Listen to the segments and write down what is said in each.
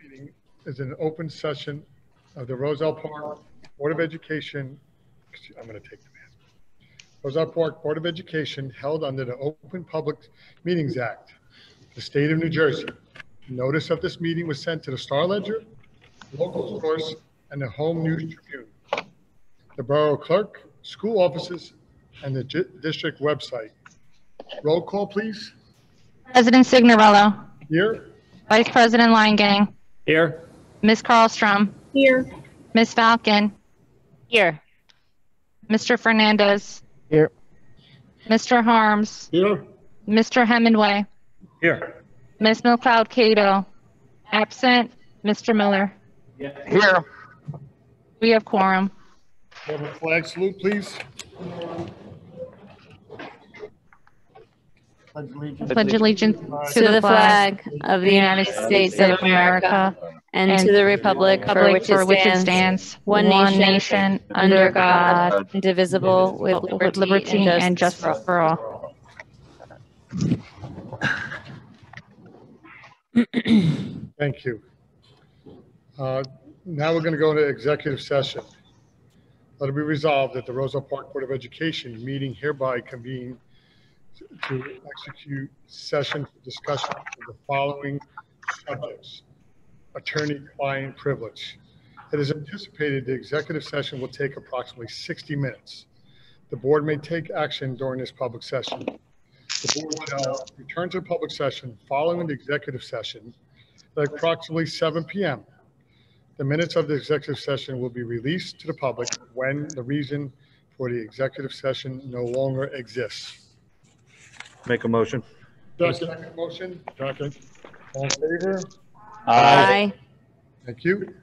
meeting is an open session of the Roselle Park Board of Education. I'm going to take the Roselle Park Board of Education held under the Open Public Meetings Act, the state of New Jersey. Notice of this meeting was sent to the Star Ledger, local source, and the Home News Tribune, the borough clerk, school offices, and the district website. Roll call, please. President Signorello. Here. Vice President Langang. Here. Ms. Carlstrom. Here. Ms. Falcon. Here. Mr. Fernandez. Here. Mr. Harms. Here. Mr. Hemingway. Here. Ms. McLeod Cato. Absent. Mr. Miller. Here. We have quorum. Have a flag salute, please. Pledge allegiance to the flag of the United States of America and to the republic for which it stands, one nation, under God, indivisible, with liberty and justice for all. Thank you. Now we're going to go into executive session. Let it be resolved that the Roselle Park Board of Education meeting hereby convene to execute session for discussion of the following subjects: attorney-client privilege. It is anticipated the executive session will take approximately 60 minutes. The board may take action during this public session. The board shall return to the public session following the executive session at approximately 7 p.m. The minutes of the executive session will be released to the public when the reason for the executive session no longer exists. Make a motion. Second motion. Second. All in favor? Aye. Thank you.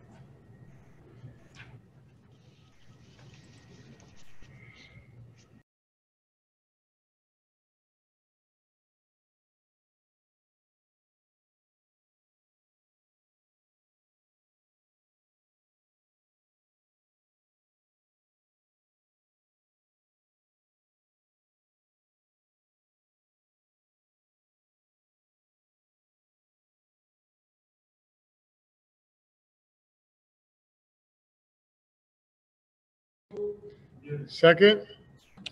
Second,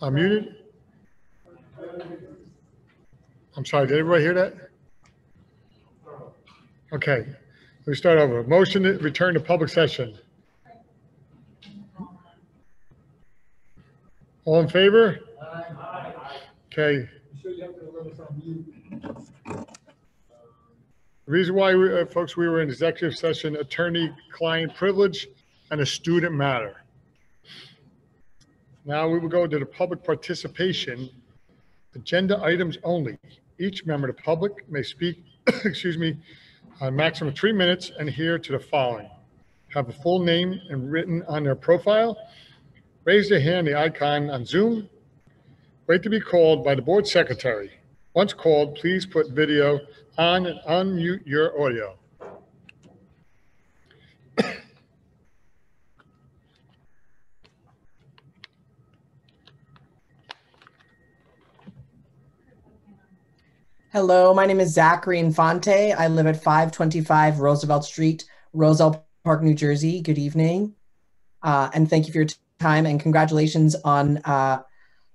I'm muted. I'm sorry, did everybody hear that? Okay, we start over. Motion to return to public session. All in favor? Okay. The reason why, folks, we were in executive session, attorney-client privilege and a student matter. Now we will go to the public participation. Agenda items only. Each member of the public may speak, excuse me, a maximum of 3 minutes and adhere to the following: have a full name and written on their profile, raise their hand, the icon on Zoom, wait to be called by the board secretary. Once called, please put video on and unmute your audio. Hello, my name is Zachary Infante. I live at 525 Roosevelt Street, Roselle Park, New Jersey. Good evening. And thank you for your time, and congratulations on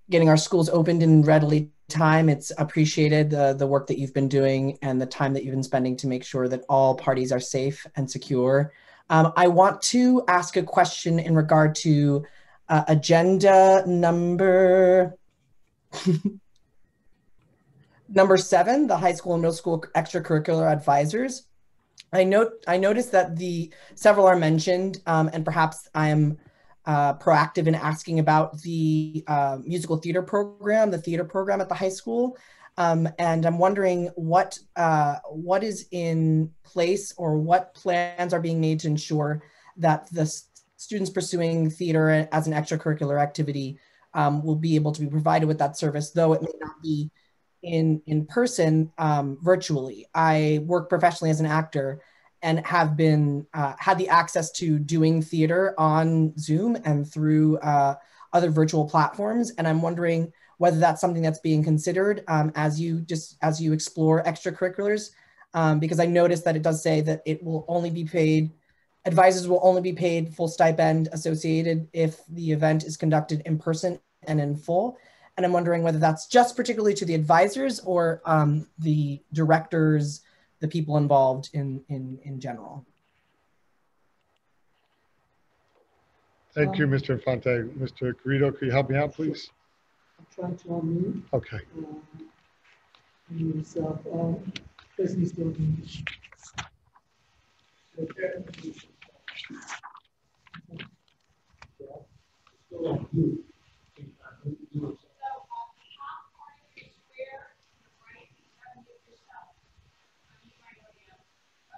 getting our schools opened in readily time. It's appreciated, the work that you've been doing and the time that you've been spending to make sure that all parties are safe and secure. I want to ask a question in regard to agenda number Number 7, the high school and middle school extracurricular advisors. I noticed that several are mentioned, and perhaps I am proactive in asking about the musical theater program, the theater program at the high school. And I'm wondering what is in place or what plans are being made to ensure that the students pursuing theater as an extracurricular activity will be able to be provided with that service, though it may not be in person, virtually. I work professionally as an actor and have been had the access to doing theater on Zoom and through other virtual platforms. And I'm wondering whether that's something that's being considered as you explore extracurriculars because I noticed that it does say that it will only be paid, advisors will only be paid full stipend associated if the event is conducted in person and in full. And I'm wondering whether that's just particularly to the advisors or the directors, the people involved in general. Thank you, Mr. Infante. Mr. Garrido, could you help me out, please? I'm trying to unmute. Okay. Please still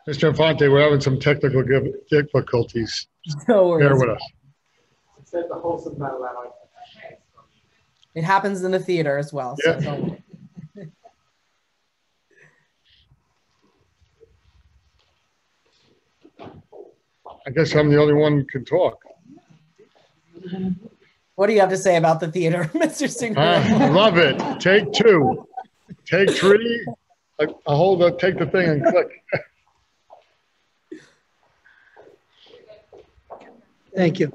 Mr. Infante, we're having some technical difficulties. No worries. Bear with us. It said the host is not allowed. It happens in the theater as well. So Yeah. don't worry. I guess I'm the only one who can talk. What do you have to say about the theater, Mr. Singer? I love it. Take two. Take three. Take the thing and click. Thank you.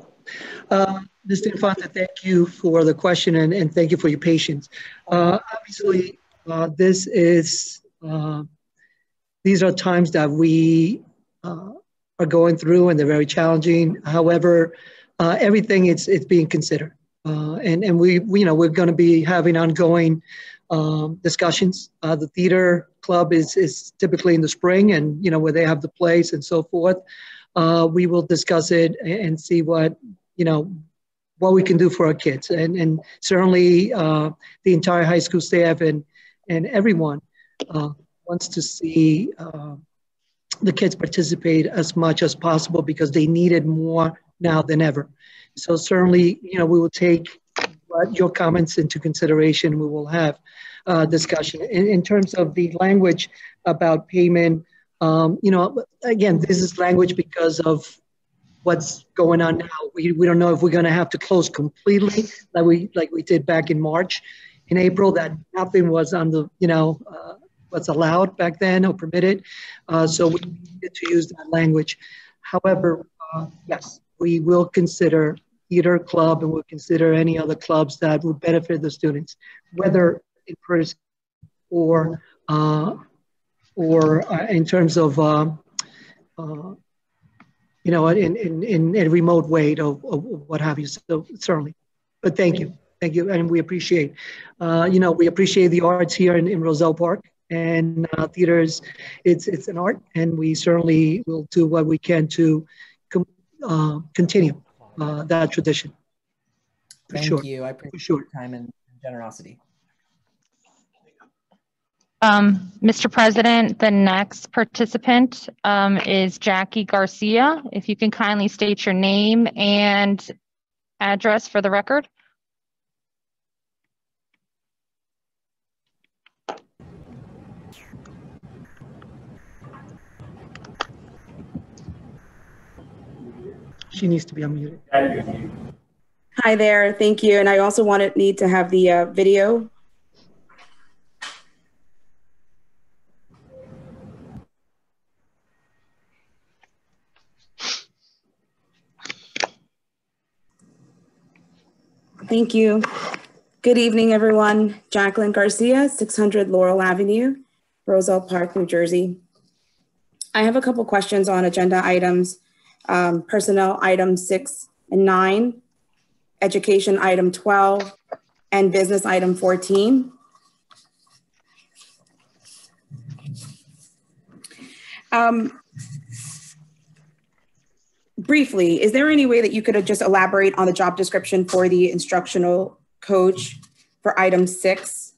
Mr. Infante, thank you for the question and thank you for your patience. Obviously, these are times that we are going through and they're very challenging. However, everything it's being considered. And we're going to be having ongoing discussions. The theater club is typically in the spring and, where they have the plays and so forth. We will discuss it and see what we can do for our kids. And certainly the entire high school staff and everyone wants to see the kids participate as much as possible because they need it more now than ever. So certainly, we will take your comments into consideration. We will have discussion. In terms of the language about payment, again, this is language because of what's going on now. We don't know if we're going to have to close completely like we did back in March. In April, that nothing was on the, what's allowed back then or permitted. So we needed to use that language. However, yes, we will consider theater club and we'll consider any other clubs that would benefit the students, whether in person or in terms of, in a remote way or what have you. So certainly, but thank you. And we appreciate, we appreciate the arts here in Roselle Park. And theaters, it's an art, and we certainly will do what we can to continue that tradition. Thank you. I appreciate your time and generosity. Mr. President, the next participant is Jackie Garcia. If you can kindly state your name and address for the record. She needs to be unmuted. Hi there, thank you. And I also need to have the video. Thank you. Good evening, everyone. Jacqueline Garcia, 600 Laurel Avenue, Roselle Park, New Jersey. I have a couple questions on agenda items. Personnel item 6 and 9, education item 12, and business item 14. Briefly, is there any way that you could just elaborate on the job description for the instructional coach for item 6?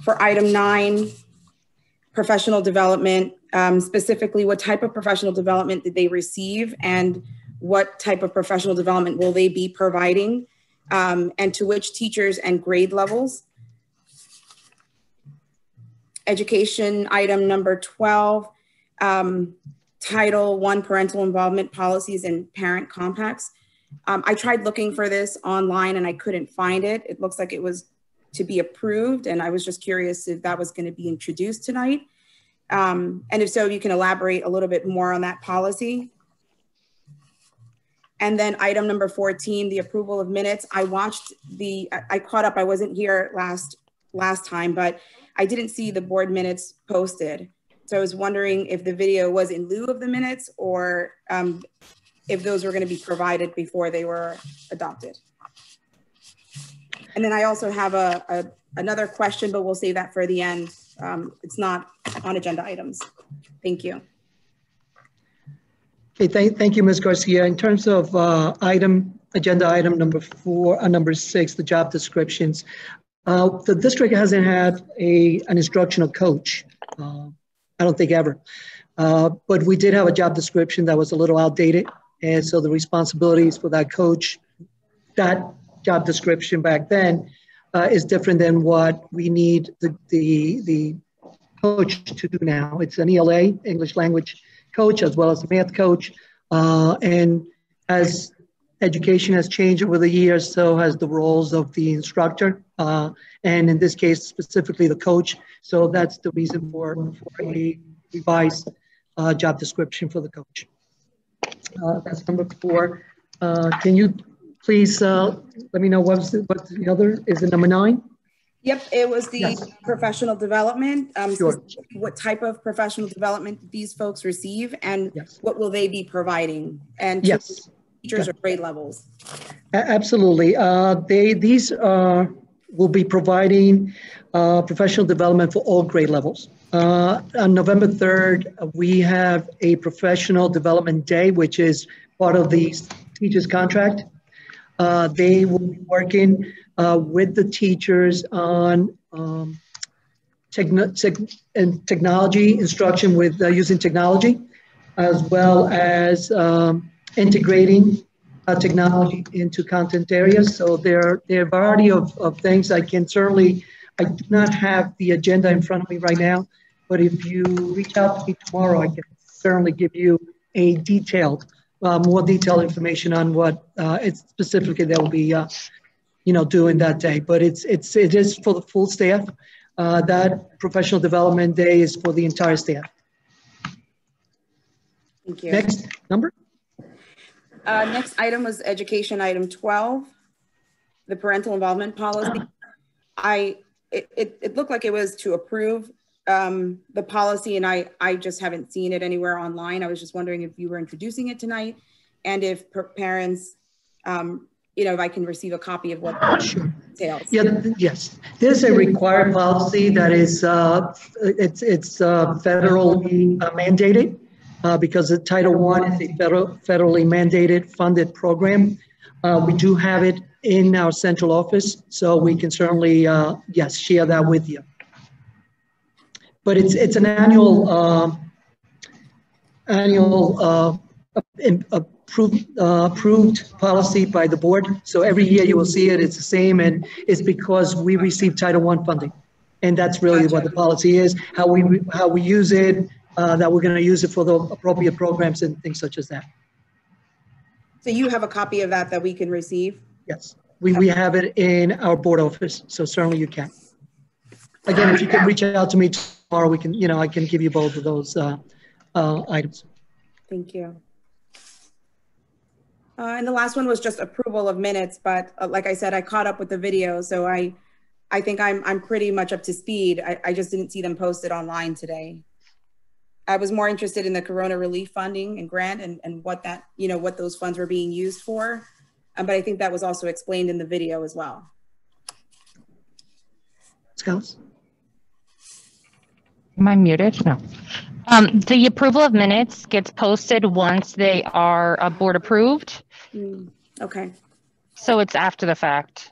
For item 9, professional development, specifically what type of professional development did they receive and what type of professional development will they be providing and to which teachers and grade levels? Education item number 12, Title I parental involvement policies and parent compacts. I tried looking for this online and I couldn't find it. It looks like it was to be approved and I was just curious if that was going to be introduced tonight. And if so, you can elaborate a little bit more on that policy. And then item number 14, the approval of minutes. I caught up, I wasn't here last time, but I didn't see the board minutes posted. So I was wondering if the video was in lieu of the minutes, or if those were going to be provided before they were adopted. And then I also have another question, but we'll save that for the end. It's not on agenda items. Thank you. Okay, thank you, Ms. Garcia. In terms of agenda item number 6, the job descriptions, the district hasn't had an instructional coach. I don't think ever, but we did have a job description that was a little outdated, and so the responsibilities for that coach, that job description back then, is different than what we need the coach to do now. It's an ELA, English language coach, as well as a math coach. And as education has changed over the years, so has the roles of the instructor. And in this case, specifically the coach. So that's the reason for a revised job description for the coach. That's number 4. Can you please let me know what's the other? Is it number 9? Yep, it was the Yes. professional development. Sure. What type of professional development did these folks receive, and Yes. what will they be providing? And Yes. teachers or grade levels? Absolutely. These will be providing professional development for all grade levels. On November 3rd, we have a professional development day, which is part of the teacher's contract. They will be working with the teachers on technology instruction with using technology, as well as integrating technology into content areas. So there are a variety of things. I do not have the agenda in front of me right now, but if you reach out to me tomorrow, I can certainly give you a more detailed information on what it's specifically that will be doing that day. But it is for the full staff. That professional development day is for the entire staff. Thank you. Next number. Next item was education item 12, the parental involvement policy. It looked like it was to approve the policy, and I just haven't seen it anywhere online. I was just wondering if you were introducing it tonight, and if parents, if I can receive a copy of what it entails. Yeah, yes. There's a required policy that is it's federally mandated. Because the Title I is a federally mandated funded program. We do have it in our central office, so we can certainly, share that with you. But it's an annual approved policy by the board. So every year you will see it. It's the same, and it's because we receive Title I funding, and that's really what the policy is. How we use it. That we're going to use it for the appropriate programs and things such as that. So you have a copy of that we can receive? Yes, we have it in our board office, so certainly you can. Again, if you can reach out to me tomorrow, we can, I can give you both of those items. Thank you. And the last one was just approval of minutes, but like I said, I caught up with the video, so I think I'm pretty much up to speed. I just didn't see them posted online today. I was more interested in the Corona relief funding and grant and what that, what those funds were being used for. But I think that was also explained in the video as well. Scouts? Am I muted? No. The approval of minutes gets posted once they are board approved. Okay. So it's after the fact.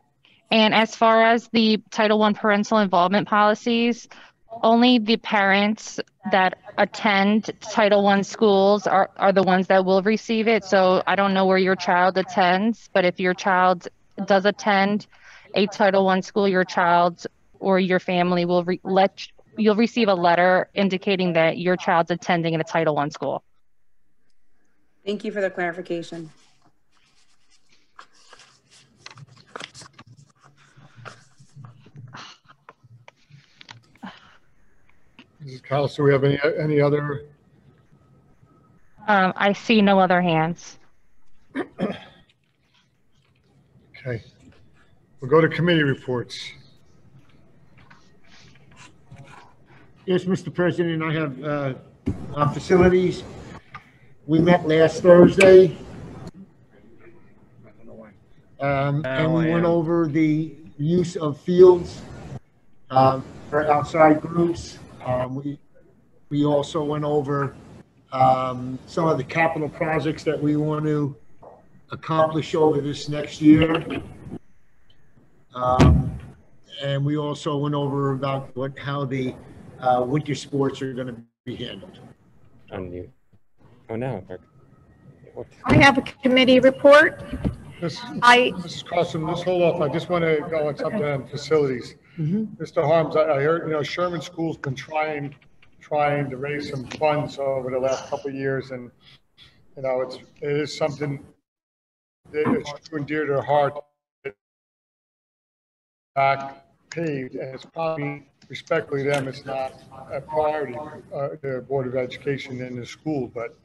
And as far as the Title I parental involvement policies, only the parents that attend Title I schools are the ones that will receive it. So I don't know where your child attends, but if your child does attend a Title I school, your child or your family will you'll receive a letter indicating that your child's attending in a Title I school. Thank you for the clarification. Mrs. Callis, do we have any other? I see no other hands. Okay. We'll go to committee reports. Yes, Mr. President, I have our facilities. We met last Thursday. I don't know why. And we went over the use of fields for outside groups. We also went over some of the capital projects that we want to accomplish over this next year. And we also went over about how the winter sports are going to be handled. Unmute. Oh, no. I have a committee report. Mrs. Carlson, just hold off. I just want to go on something on facilities. Mr. Harms, I heard, Sherman School's been trying to raise some funds over the last couple of years, and it is something that is true and dear to their heart. Back paved, and it's probably, respectfully them, it's not a priority, the Board of Education and the school, but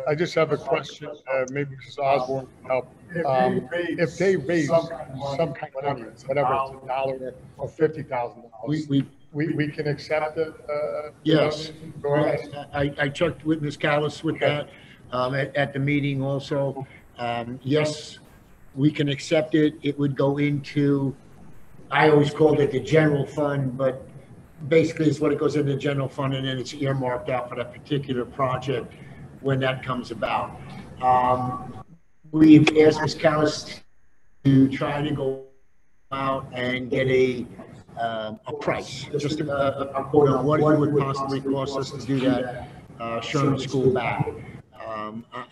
I just have a question, maybe Mrs. Osborne can help. If they raise some kind of money, whatever, it's $1 or $50,000, we can accept it? Yes. Go ahead. I checked with Ms. Callis with that at the meeting also. Yes, we can accept it. It would go into, I always called it the general fund, but basically it's what it goes into the general fund, and then it's earmarked out for that particular project when that comes about. We've asked Ms. Callis to try to go out and get a price, just a quote on what it would possibly cost us to do that Sherman School back.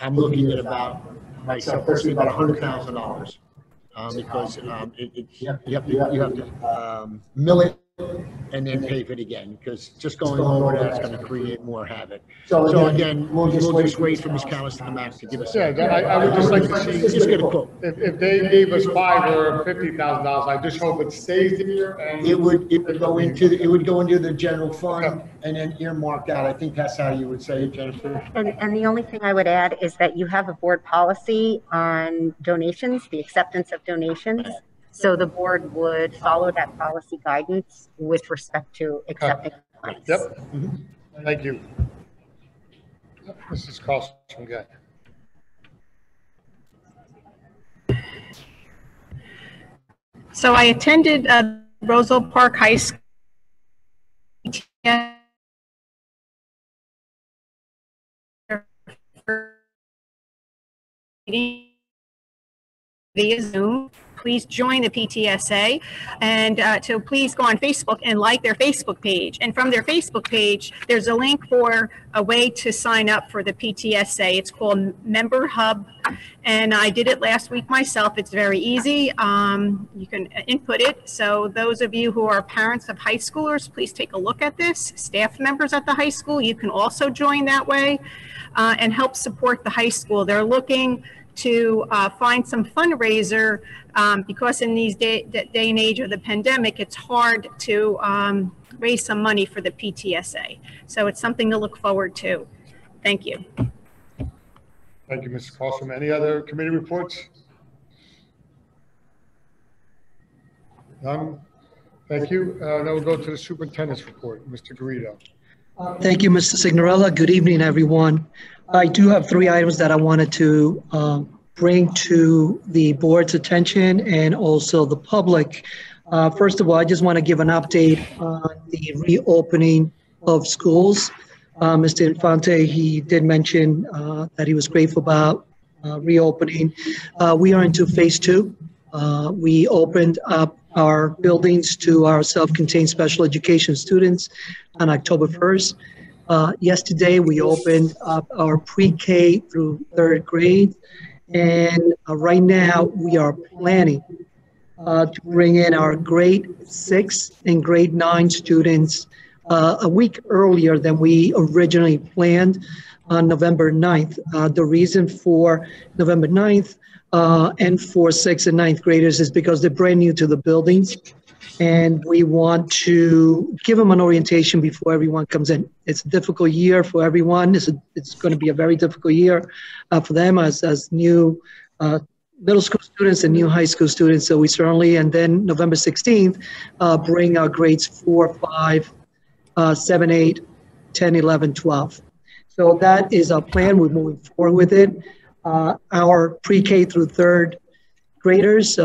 I'm looking at about, myself personally, about $100,000. Because you have to mill it and then pave it again, because just going over that's going to create more havoc. So again, we'll just wait for Ms. Callis to come back to give us. Yeah, I would just like to see, just get a quote. If they gave us $5,000 or $50,000, I just hope it stays there. And it would go into the general fund and then earmarked out. I think that's how you would say it, Jennifer. And the only thing I would add is that you have a board policy on donations, the acceptance of donations. So the board would follow that policy guidance with respect to accepting funds. Yep. Thank you. Mrs. Carlson, again. So I attended Roselle Park High School via Zoom. Please join the PTSA, and so please go on Facebook and like their Facebook page. And from their Facebook page, there's a link for a way to sign up for the PTSA. It's called Member Hub, and I did it last week myself. It's very easy. You can input it. So those of you who are parents of high schoolers, please take a look at this. Staff members at the high school, you can also join that way and help support the high school. They're looking to find some fundraiser because in these day and age of the pandemic, it's hard to raise some money for the PTSA. So it's something to look forward to. Thank you. Thank you, Mrs. Carlson. Any other committee reports? None? Thank you. Now we'll go to the superintendent's report. Mr. Garrido. Thank you, Mr. Signorella. Good evening, everyone. I do have 3 items that I wanted to bring to the board's attention and also the public. First of all, I just want to give an update on the reopening of schools. Mr. Infante, he did mention that he was grateful about reopening. We are into phase 2. We opened up our buildings to our self-contained special education students on October 1st. Yesterday, we opened up our pre-K through 3rd grade. And right now, we are planning to bring in our grade 6 and grade 9 students a week earlier than we originally planned on November 9th. The reason for November 9th and for 6th and 9th graders is because they're brand new to the buildings. and we want to give them an orientation before everyone comes in. It's a difficult year for everyone. It's going to be a very difficult year for them as new middle school students and new high school students. So we certainly, and then November 16th, bring our grades 4, 5, 7, 8, 10, 11, 12. So that is our plan. We're moving forward with it. Our pre-K through third graders,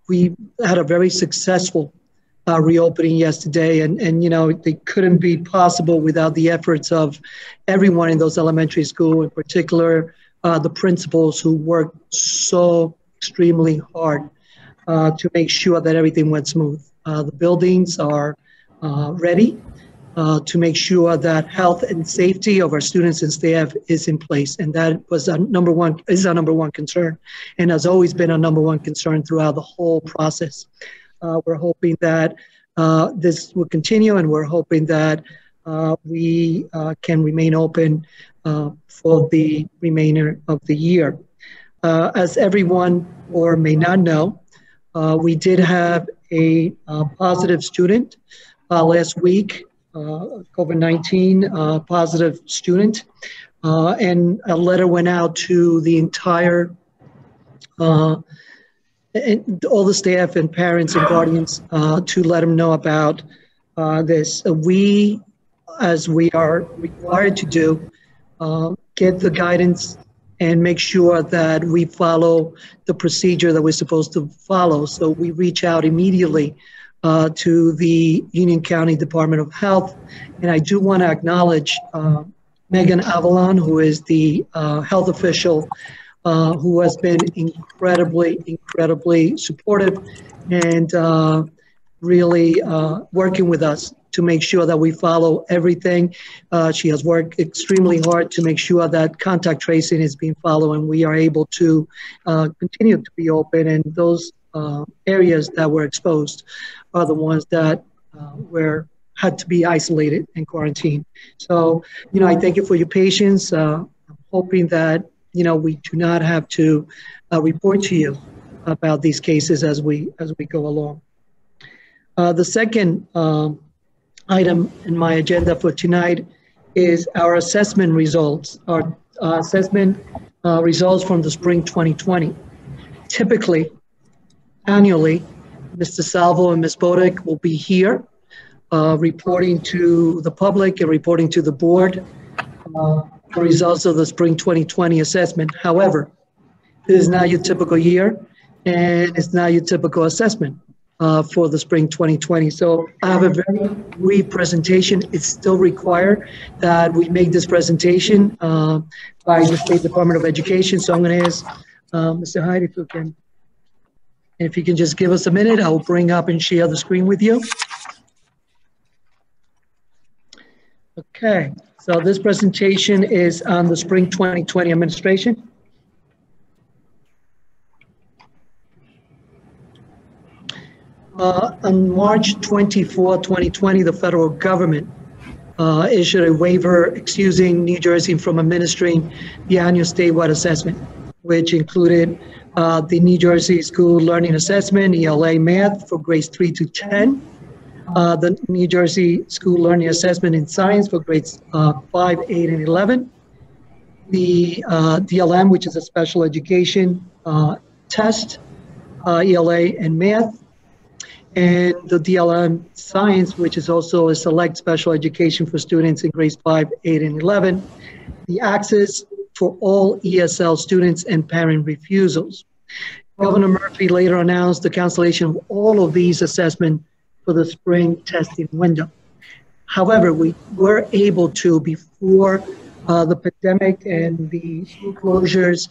we had a very successful reopening yesterday, and you know, they couldn't be possible without the efforts of everyone in those elementary schools, in particular the principals who worked so extremely hard to make sure that everything went smooth. The buildings are ready to make sure that health and safety of our students and staff is in place, and that was our number one concern, and has always been our number one concern throughout the whole process. We're hoping that this will continue, and we're hoping that we can remain open for the remainder of the year. As everyone or may not know, we did have a positive student last week, COVID-19 positive student, and a letter went out to the entire and all the staff and parents and guardians to let them know about this. We, as we are required to do, get the guidance and make sure that we follow the procedure that we're supposed to follow. So we reach out immediately to the Union County Department of Health. And I do want to acknowledge Megan Avalon, who is the health official, who has been incredibly supportive and really working with us to make sure that we follow everything. She has worked extremely hard to make sure that contact tracing is being followed, and we are able to continue to be open. And those areas that were exposed are the ones that had to be isolated and quarantined. So, you know, I thank you for your patience. I'm hoping that, you know, we do not have to report to you about these cases as we go along. The second item in my agenda for tonight is our assessment results, our assessment results from the spring 2020. Typically, annually, Mr. Salvo and Ms. Bodek will be here reporting to the public and reporting to the board the results of the spring 2020 assessment. However, this is not your typical year, and it's not your typical assessment for the spring 2020. So I have a very brief presentation. It's still required that we make this presentation by the State Department of Education. So I'm going to ask Mr. Hyde if you can just give us a minute. I will bring up and share the screen with you. Okay, so this presentation is on the spring 2020 administration. On March 24, 2020, the federal government issued a waiver excusing New Jersey from administering the annual statewide assessment, which included the New Jersey School Learning Assessment, ELA Math, for grades 3 to 10, the New Jersey School Learning Assessment in Science for grades 5, 8, and 11, the DLM, which is a special education test, ELA and Math, and the DLM Science, which is also a select special education for students in grades 5, 8, and 11, the access for all ESL students and parent refusals. Governor Murphy later announced the cancellation of all of these assessments for the spring testing window. However, we were able to, before the pandemic and the school closures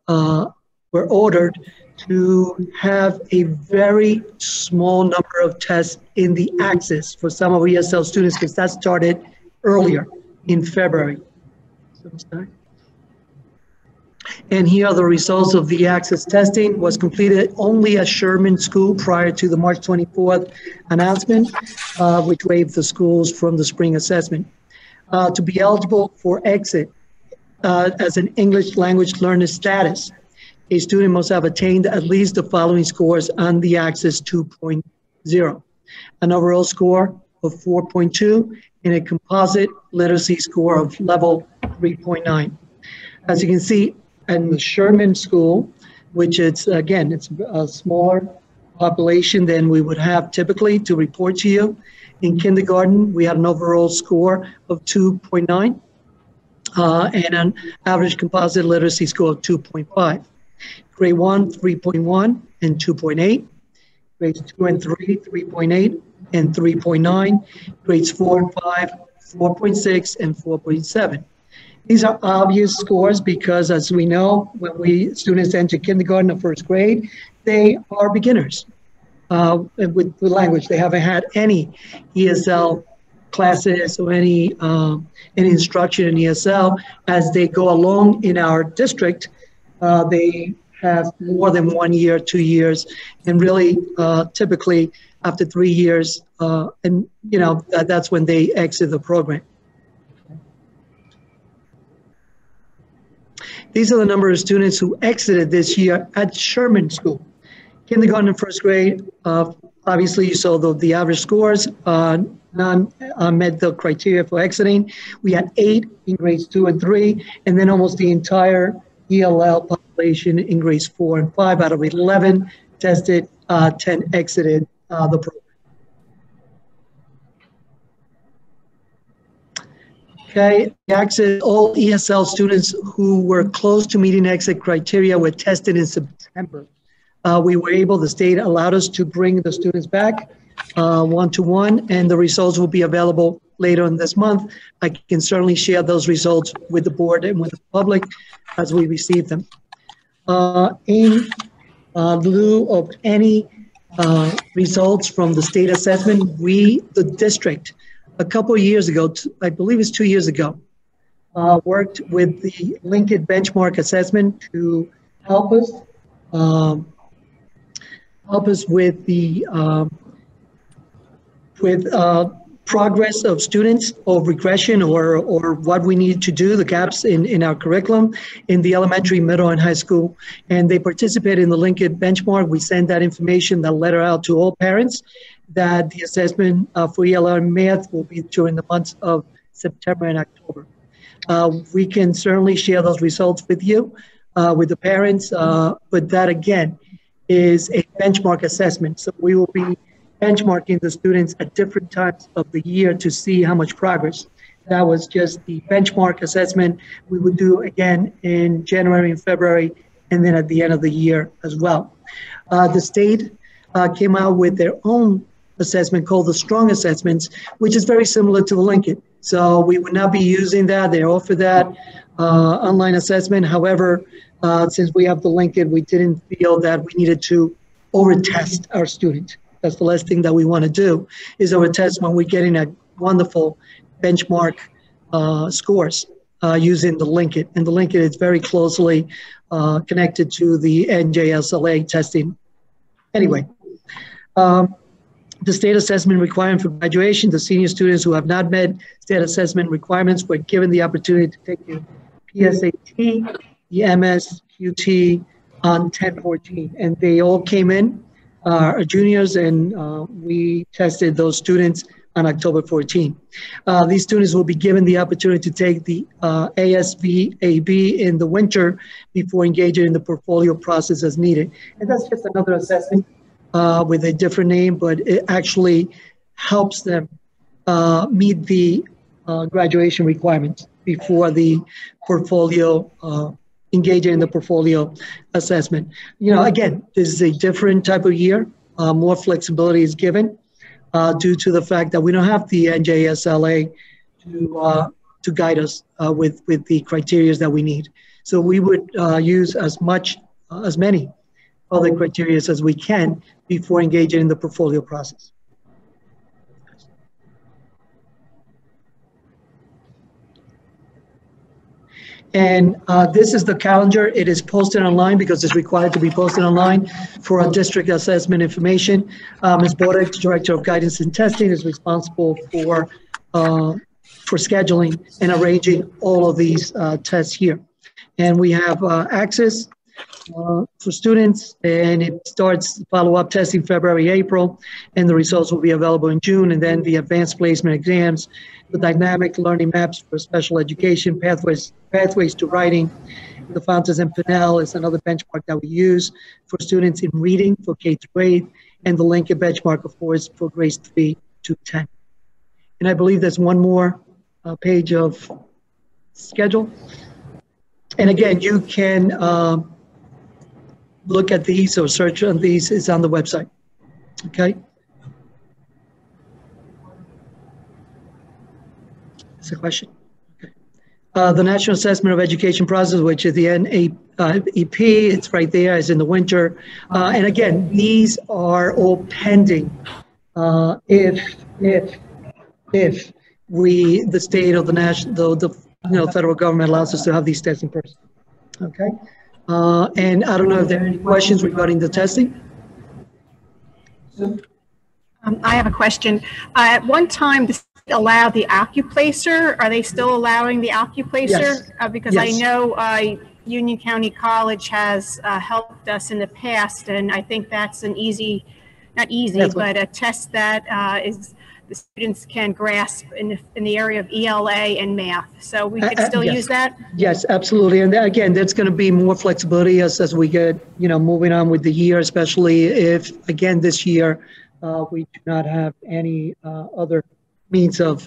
were ordered, to have a very small number of tests in the access for some of ESL students, because that started earlier in February. And here are the results of the access testing. Was completed only at Sherman School prior to the March 24th announcement, which waived the schools from the spring assessment. To be eligible for exit as an English language learner status, a student must have attained at least the following scores on the Access 2.0 0, an overall score of 4.2, and a composite literacy score of level 3.9. As you can see, in the Sherman School, which it's a smaller population than we would have typically to report to you. In kindergarten, we had an overall score of 2.9 and an average composite literacy score of 2.5. Grade 1, 3.1 and 2.8. Grades 2 and 3, 3.8 and 3.9. Grades 4 and 5, 4.6 and 4.7. These are obvious scores because, as we know, when students enter kindergarten or first grade, they are beginners with language. They haven't had any ESL classes or any instruction in ESL. As they go along in our district, they have more than 1 year, 2 years, and really typically after 3 years, that's when they exit the program. These are the number of students who exited this year at Sherman School. Kindergarten and first grade, obviously you saw the average scores, none met the criteria for exiting. We had 8 in grades 2 and 3, and then almost the entire ELL population in grades 4 and 5 out of 11 tested, 10 exited the program. Okay, all ESL students who were close to meeting exit criteria were tested in September. The state allowed us to bring the students back one-to-one, and the results will be available later in this month. I can certainly share those results with the board and with the public as we receive them. In lieu of any results from the state assessment, the district, a couple of years ago, I believe it's 2 years ago, worked with the Linked Benchmark Assessment to help us with the progress of students, of regression, or what we need to do, the gaps in our curriculum in the elementary, middle, and high school. And they participate in the Linked Benchmark. We send that information, that letter out to all parents, that the assessment for ELL and math will be during the months of September and October. We can certainly share those results with you, with the parents, but that again is a benchmark assessment. So we will be benchmarking the students at different times of the year to see how much progress. That was just the benchmark assessment we would do again in January and February, and then at the end of the year as well. The state came out with their own assessment called the Strong Assessments, which is very similar to the Linked. So we would not be using that. They offer that online assessment. However, since we have the Linked, we didn't feel that we needed to over-test our student. That's the last thing that we want to do, is over-test when we're getting a wonderful benchmark scores using the Linked. And the Linked is very closely connected to the NJSLA testing. Anyway, the state assessment requirement for graduation, the senior students who have not met state assessment requirements were given the opportunity to take the PSAT, the MSQT on 10/14, and they all came in, juniors, and we tested those students on October 14. These students will be given the opportunity to take the ASVAB in the winter before engaging in the portfolio process as needed. And that's just another assessment with a different name, but it actually helps them meet the graduation requirements before the portfolio, engaging in the portfolio assessment. Again, this is a different type of year. More flexibility is given due to the fact that we don't have the NJSLA to guide us with the criteria that we need. So we would use as many other criteria as we can before engaging in the portfolio process. And this is the calendar. It is posted online because it's required to be posted online for our district assessment information. Ms. Bodek, Director of Guidance and Testing, is responsible for scheduling and arranging all of these tests here. And we have access for students, and it starts follow-up testing February, April, and the results will be available in June, and then the advanced placement exams, the dynamic learning maps for special education, pathways to writing. The Fountas and Pinnell is another benchmark that we use for students in reading for K through 8, and the Lincoln benchmark, of course, for grades 3 to 10. And I believe there's one more page of schedule. And again, you can look at these or search on these. It's on the website. Okay. That's a question. Okay. The National Assessment of Education process, which is the NAEP, it's right there, it's in the winter. And again, these are all pending if the state or the federal government allows us to have these tests in person. Okay. And I don't know if there are any questions regarding the testing. I have a question. At one time, the state allowed the Accuplacer. Are they still allowing the Accuplacer? Yes. Because Yes. I know Union County College has helped us in the past, and I think that's an easy, not easy, but a test that is the students can grasp in the area of ELA and math. So we could still Yes. use that? Yes, absolutely. And again, there's going to be more flexibility as we get, moving on with the year, especially if, again, this year, we do not have any other means of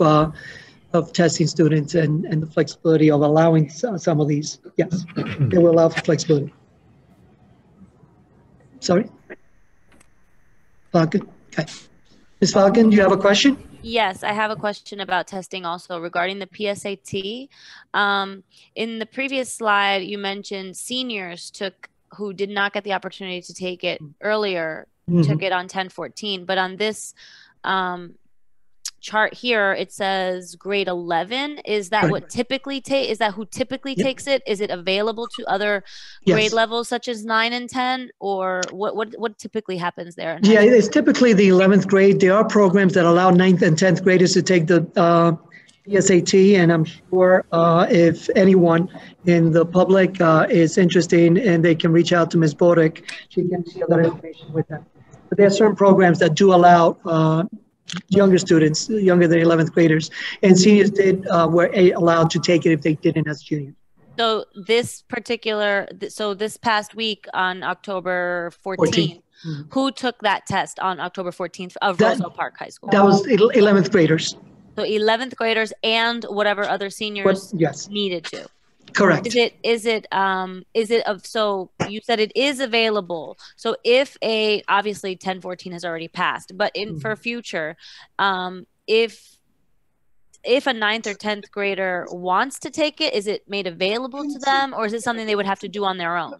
testing students and the flexibility of allowing some of these. Yes, they will allow for flexibility. Sorry? Falcon? Okay. Ms. Falcon, do you have a question? Yes, I have a question about testing also regarding the PSAT. In the previous slide, you mentioned seniors who did not get the opportunity to take it earlier, took it on 10/14, but on this chart here, it says grade 11. Is that what typically is that who typically takes it? Is it available to other grade levels such as 9 and 10, or what typically happens there? Yeah, it's typically the 11th grade. There are programs that allow 9th and 10th graders to take the PSAT, and I'm sure if anyone in the public is interested and they can reach out to Ms. Bodek, she can share that information with them. But there are certain programs that do allow younger students, younger than 11th graders, and seniors were allowed to take it if they didn't as juniors. So this past week on October 14th, who took that test on October 14th of Roselle Park High School? That was 11th graders. So 11th graders and whatever other seniors needed to. Correct. So you said it is available. So if obviously 10/14 has already passed, but for future, if a 9th or 10th grader wants to take it, is it made available to them, or is it something they would have to do on their own?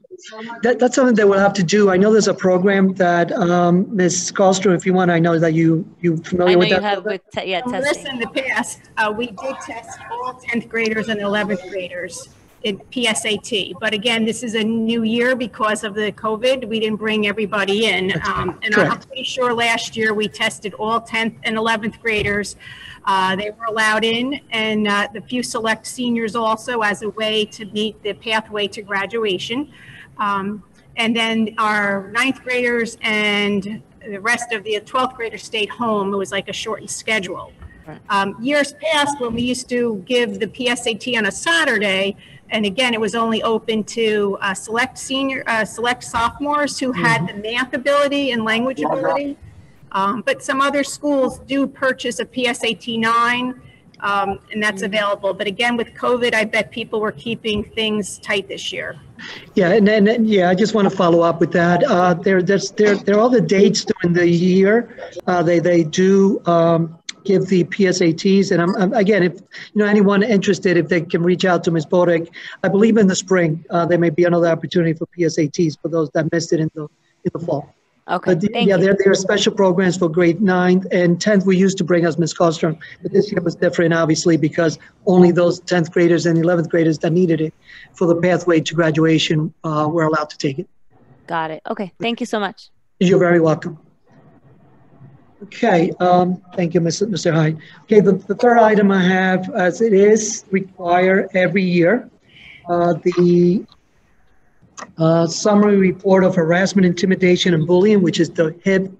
That's something they will have to do. I know there's a program that Ms. Kallstrom, if you want, I know that you're familiar with that. I know you have with testing. In the past, we did test all 10th graders and 11th graders in PSAT. But again, this is a new year because of the COVID. We didn't bring everybody in. And I'm pretty sure last year we tested all 10th and 11th graders. They were allowed in, and the few select seniors also as a way to meet the pathway to graduation. And then our 9th graders and the rest of the 12th graders stayed home. It was like a shortened schedule. Years past, when we used to give the PSAT on a Saturday, and again, it was only open to select sophomores who had the math ability and language ability. But some other schools do purchase a PSAT 9, and that's available. But again, with COVID, I bet people were keeping things tight this year. Yeah, and I just want to follow up with that. There are all the dates during the year. They do give the PSATs, and again, if anyone interested, if they can reach out to Ms. Bodek, I believe in the spring there may be another opportunity for PSATs for those that missed it in the fall. Okay. But there are special programs for grade 9th and 10th. We used to bring us Ms. Kallstrom, but this year was different, obviously, because only those 10th graders and 11th graders that needed it for the pathway to graduation were allowed to take it. Got it. Okay. Thank you so much. You're very welcome. Okay. Thank you, Mr. Hyde. Okay. The third item I have, as it is required every year, the summary report of harassment, intimidation, and bullying, which is the HIB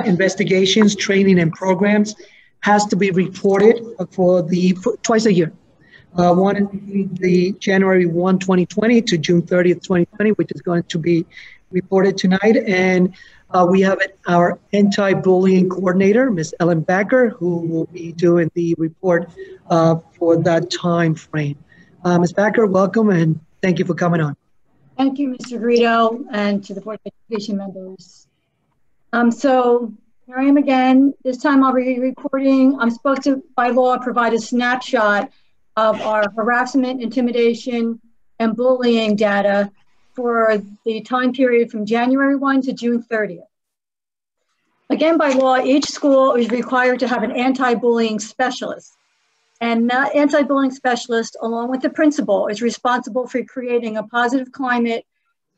investigations, training, and programs, has to be reported for twice a year. One in the January 1, 2020 to June 30th, 2020, which is going to be reported tonight. And we have our anti-bullying coordinator, Ms. Ellen Backer, who will be doing the report for that time frame. Ms. Backer, welcome, and thank you for coming on. Thank you, Mr. Grito, and to the Board of Education members. So here I am again. This time I'll be reporting. I'm supposed to, by law, provide a snapshot of our harassment, intimidation, and bullying data for the time period from January 1 to June 30th. Again, by law, each school is required to have an anti-bullying specialist. And that anti-bullying specialist, along with the principal, is responsible for creating a positive climate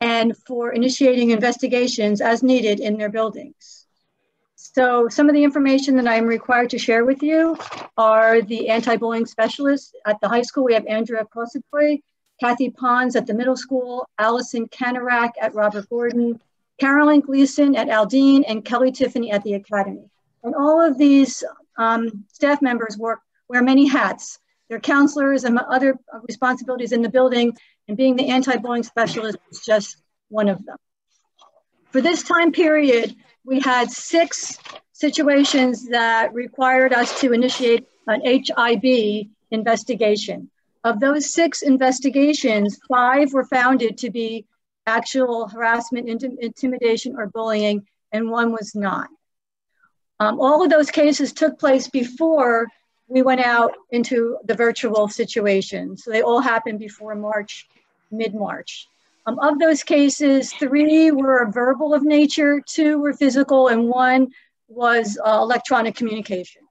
and for initiating investigations as needed in their buildings. So some of the information that I'm required to share with you are the anti-bullying specialists. At the high school, we have Andrea Kositoy, Kathy Pons at the middle school, Allison Canarak at Robert Gordon, Carolyn Gleason at Aldine, and Kelly Tiffany at the academy. And all of these staff members wear many hats. They're counselors and other responsibilities in the building, and being the anti-bullying specialist is just one of them. For this time period, we had 6 situations that required us to initiate an HIB investigation. Of those 6 investigations, 5 were founded to be actual harassment, intimidation, or bullying, and 1 was not. All of those cases took place before we went out into the virtual situation. So they all happened before March, mid-March. Of those cases, 3 were verbal of nature, 2 were physical, and 1 was electronic communication.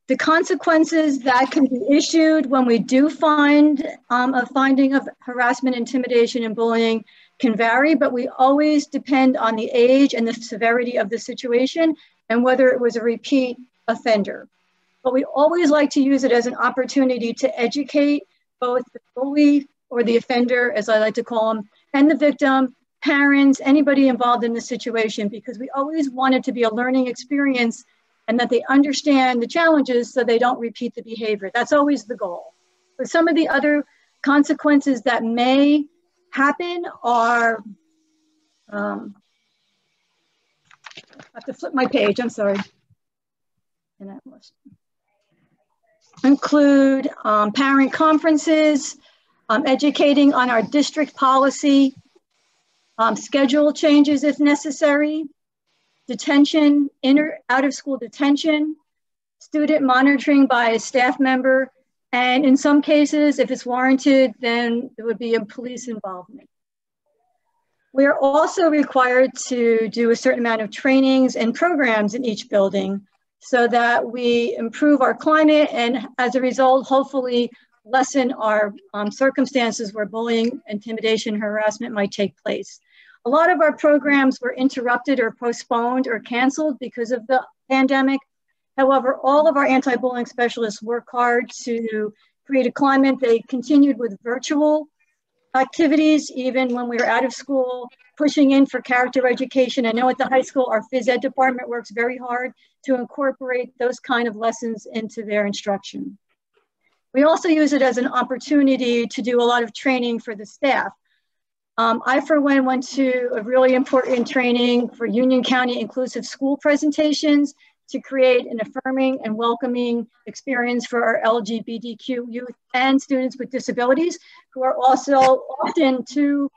The consequences that can be issued when we do find a finding of harassment, intimidation, and bullying can vary, but we always depend on the age and the severity of the situation and whether it was a repeat offender. But we always like to use it as an opportunity to educate both the bully or the offender, as I like to call them, and the victim, parents, anybody involved in the situation, because we always want it to be a learning experience and that they understand the challenges so they don't repeat the behavior. That's always the goal. But some of the other consequences that may happen are, I have to flip my page, I'm sorry. And that was include parent conferences, educating on our district policy, schedule changes if necessary, detention, out of school detention, student monitoring by a staff member, and in some cases, if it's warranted, then there would be a police involvement. We are also required to do a certain amount of trainings and programs in each building so that we improve our climate and as a result, hopefully lessen our circumstances where bullying, intimidation, harassment might take place. A lot of our programs were interrupted or postponed or canceled because of the pandemic. However, all of our anti-bullying specialists work hard to create a climate. They continued with virtual activities, even when we were out of school, pushing in for character education. I know at the high school, our phys ed department works very hard to incorporate those kind of lessons into their instruction. We also use it as an opportunity to do a lot of training for the staff. I, for one, went to a really important training for Union County inclusive school presentations to create an affirming and welcoming experience for our LGBTQ youth and students with disabilities, who are also often two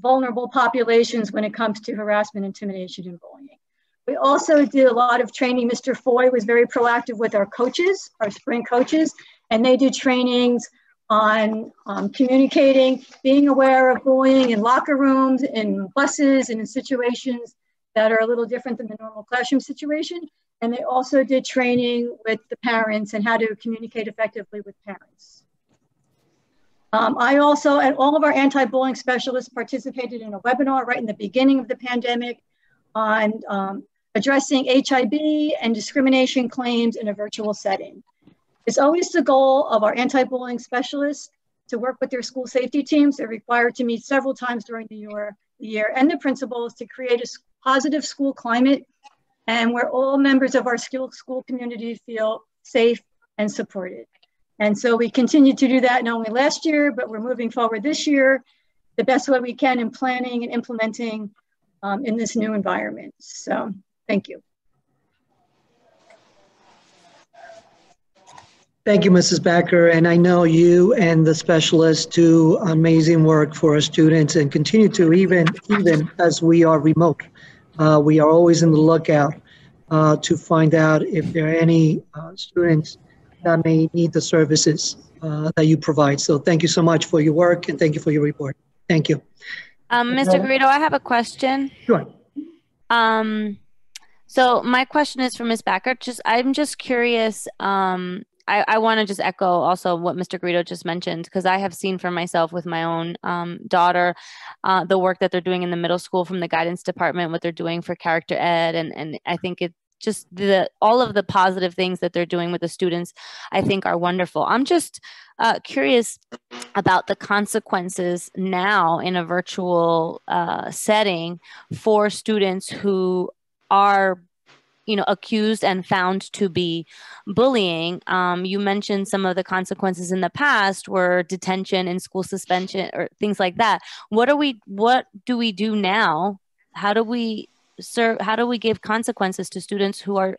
vulnerable populations when it comes to harassment, intimidation, and bullying. We also did a lot of training. Mr. Foy was very proactive with our coaches, our spring coaches, and they did trainings on communicating, being aware of bullying in locker rooms, in buses, and in situations that are a little different than the normal classroom situation. And they also did training with the parents and how to communicate effectively with parents. I also, and all of our anti-bullying specialists participated in a webinar right in the beginning of the pandemic on addressing HIB and discrimination claims in a virtual setting. It's always the goal of our anti-bullying specialists to work with their school safety teams. They're required to meet several times during the year, and the principals to create a positive school climate and where all members of our school community feel safe and supported. And so we continue to do that not only last year, but we're moving forward this year the best way we can in planning and implementing in this new environment. So thank you. Thank you, Mrs. Becker. And I know you and the specialists do amazing work for our students and continue to even as we are remote. We are always in the lookout to find out if there are any students that may need the services that you provide. So thank you so much for your work and thank you for your report. Thank you. Mr. Garrido, I have a question. Sure. So my question is for Ms. Becker. I'm just curious. I want to just echo also what Mr. Garrido just mentioned, because I have seen for myself with my own daughter, the work that they're doing in the middle school from the guidance department, what they're doing for character ed. And I think it just all of the positive things that they're doing with the students, I think are wonderful. I'm just curious about the consequences now in a virtual setting for students who are accused and found to be bullying. You mentioned some of the consequences in the past were detention and school suspension or things like that. What do we do now? How do we give consequences to students who are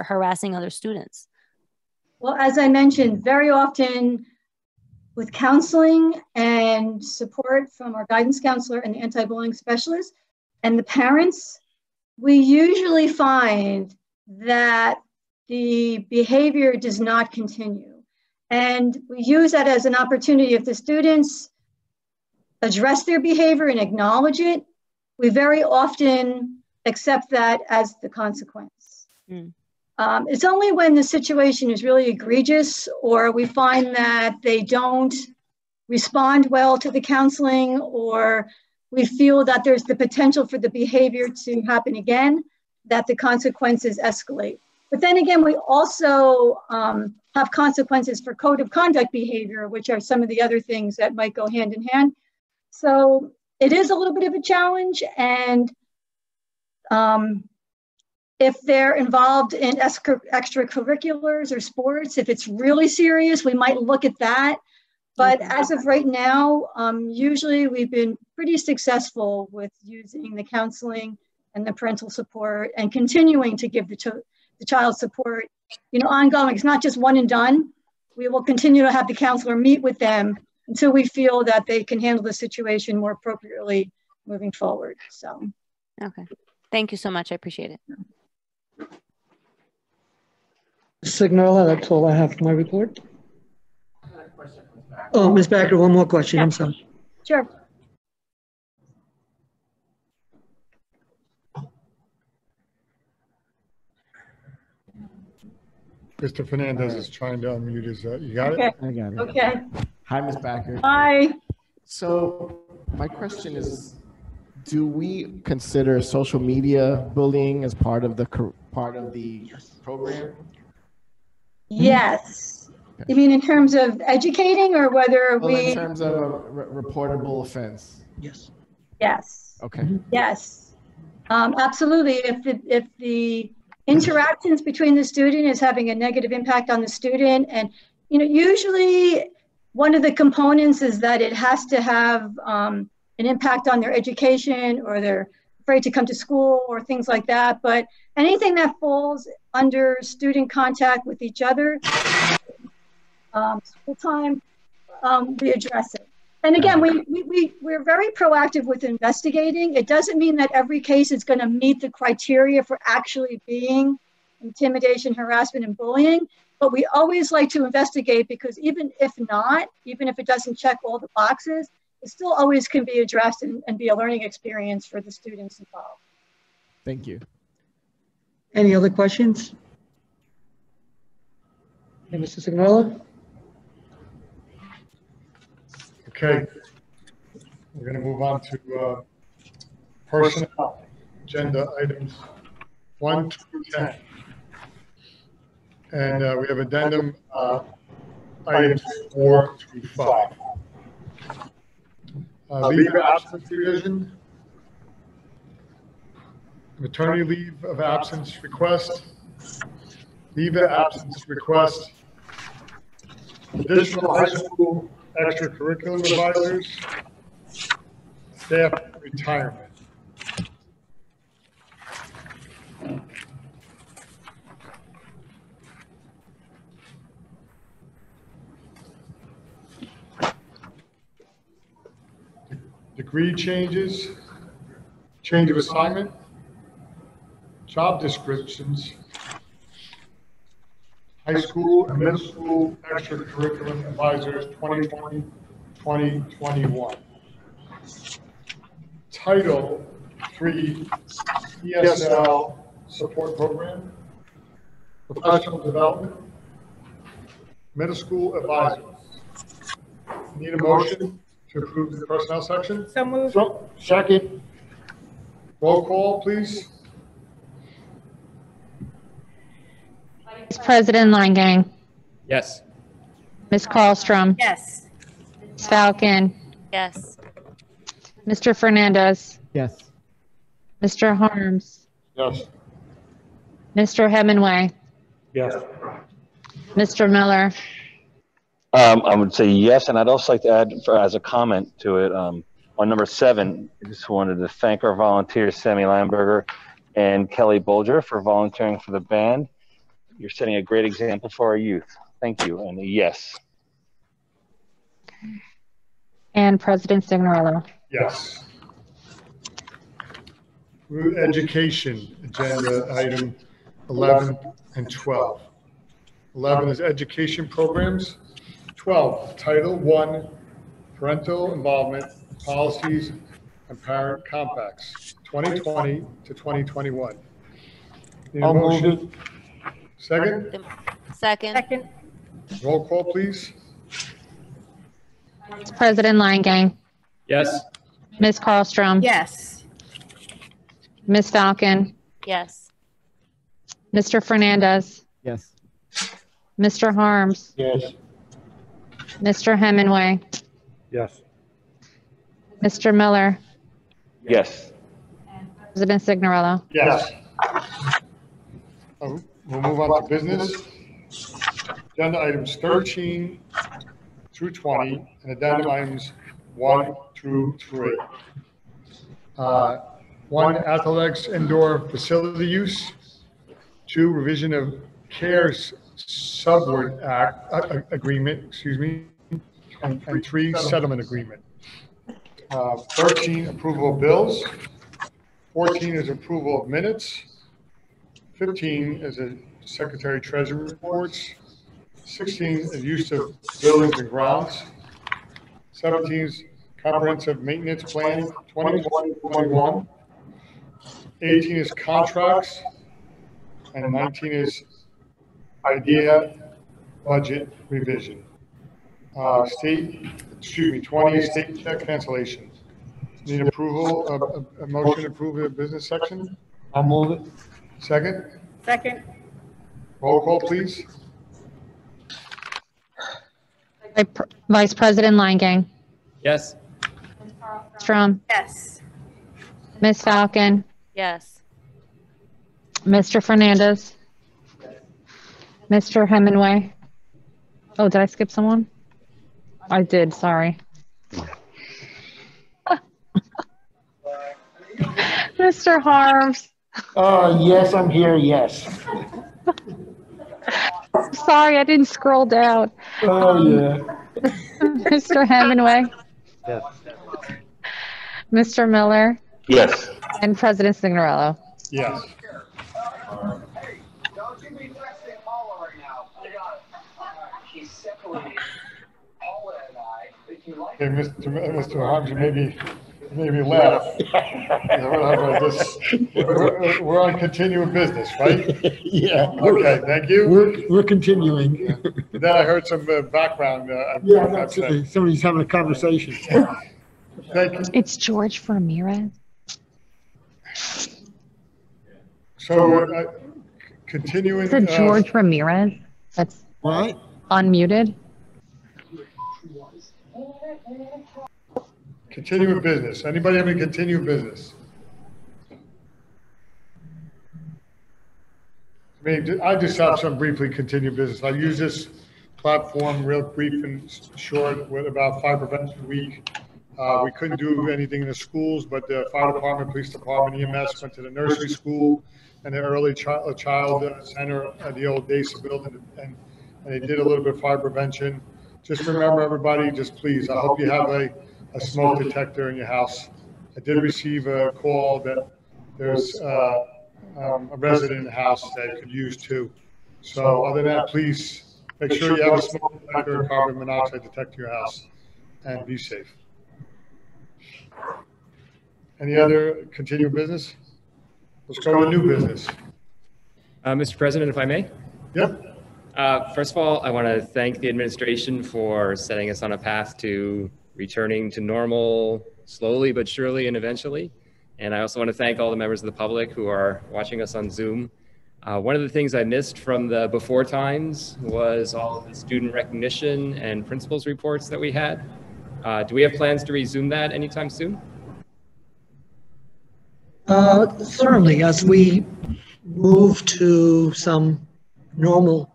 harassing other students? Well, as I mentioned, very often with counseling and support from our guidance counselor and the anti-bullying specialist and the parents, we usually find that the behavior does not continue. And we use that as an opportunity. If the students address their behavior and acknowledge it, we very often accept that as the consequence. It's only when the situation is really egregious or we find that they don't respond well to the counseling or we feel that there's the potential for the behavior to happen again, that the consequences escalate. But then again, we also have consequences for code of conduct behavior, which are some of the other things that might go hand in hand. So it is a little bit of a challenge. And if they're involved in extracurriculars or sports, if it's really serious, we might look at that. But as of right now, usually we've been pretty successful with using the counseling and the parental support and continuing to give the child support, ongoing. It's not just one and done. We will continue to have the counselor meet with them until we feel that they can handle the situation more appropriately moving forward. So, okay. Thank you so much. I appreciate it. Signorella, that's all I have for my report. Oh, Ms. Becker, one more question. I'm sorry. Sure. Mr. Fernandez is trying to unmute his, you got it? I got it. Okay. Hi, Ms. Becker. Hi. So my question is, do we consider social media bullying as part of the program? Yes. You mean in terms of educating or whether in terms of a reportable offense? Yes. Yes. Okay. Yes. Absolutely. If the interactions between the student is having a negative impact on the student, and usually one of the components is that it has to have an impact on their education, or they're afraid to come to school or things like that. But anything that falls under student contact with each other, school time, we address it. And again, we're very proactive with investigating. It doesn't mean that every case is going to meet the criteria for actually being intimidation, harassment, and bullying, but we always like to investigate because even if it doesn't check all the boxes, it still always can be addressed and be a learning experience for the students involved. Thank you. Any other questions? Hey, Mr. Signorella? Okay. We're going to move on to personnel agenda items 1 through 10. And we have addendum items 4 through 5. Leave of absence revision. Maternity leave of absence request. Leave of absence request. Additional high school extracurricular advisors. Staff retirement. Degree changes, change of assignment, job descriptions, high school and middle school extracurricular advisors 2020, 2021. Title 3 ESL support program, professional development, middle school advisors. Need a motion to approve the personnel section? So moved. Second. Roll call, please. Vice President Langang. Yes. Ms. Carlstrom. Yes. Ms. Falcon. Yes. Mr. Fernandez. Yes. Mr. Harms. Yes. Mr. Hemingway. Yes. Mr. Miller. I would say yes, and I'd also like to add, as a comment to it, on number 7, I just wanted to thank our volunteers, Sammy Lamberger and Kelly Bolger, for volunteering for the band. You're setting a great example for our youth. Thank you, and a yes. And President Signorello. Yes. Education, agenda item 11 and 12. 11 is education programs. 12, Title I, parental involvement, policies, and parent compacts, 2020 to 2021. Need a motion? Second? Second. Roll call, please. President Langang. Yes. Ms. Carlstrom. Yes. Ms. Falcon. Yes. Mr. Fernandez. Yes. Mr. Harms. Yes. Mr. Hemingway. Yes. Mr. Miller. Yes. President Signorello. Yes. We'll move on to business. Agenda items 13 through 20 and addendum items 1 through 3. 1, athletics indoor facility use. 2, revision of CARES subward agreement, and 3, settlement agreement. 13, approval of bills. 14 is approval of minutes. 15 is a secretary treasurer reports. 16 is use of buildings and grounds. 17 is comprehensive maintenance plan 2020-21. 18 is contracts, and 19 is idea budget revision. 20 is state check cancellation. Need approval of a motion to approve the business section? I'll move it. Second? Second. Roll call, please. Vice President Langang. Yes. Strom. Yes. Ms. Falcon. Yes. Mr. Fernandez. Mr. Hemingway. Oh, did I skip someone? I did, sorry. Mr. Harms. Yes, I'm here, yes. Sorry, I didn't scroll down. Oh, yeah. Mr. Hemingway. Yes. Mr. Miller. Yes. And President Signorello. Yes. Okay, Mr. Harms, you maybe laugh. We're on continuing business, right? Yeah. Okay, thank you. We're continuing. Then I heard some background. Yeah, that's it. Somebody's having a conversation. Thank you. It's George Ramirez. So, continuing. Is it George Ramirez? That's What? unmuted. Continuing business. Anybody have any continuing business? I mean, I just have some briefly continued business. I use this platform real brief and short with about Fire Prevention Week. We couldn't do anything in the schools, but the fire department, police department, EMS went to the nursery school and the early child center at the old DASA building, and they did a little bit of fire prevention. Just remember, everybody, just please, I hope you have a smoke detector in your house. I did receive a call that there's a resident in the house that could use too. So other than that, please make sure you have a smoke detector and carbon monoxide detector in your house, and be safe. Any other continuing business? Let's go to new business. Mr. President, if I may? Yep. First of all, I want to thank the administration for setting us on a path to returning to normal slowly but surely and eventually. And I also want to thank all the members of the public who are watching us on Zoom. One of the things I missed from the before times was all of the student recognition and principals reports that we had. Do we have plans to resume that anytime soon? Certainly, as we move to some normal,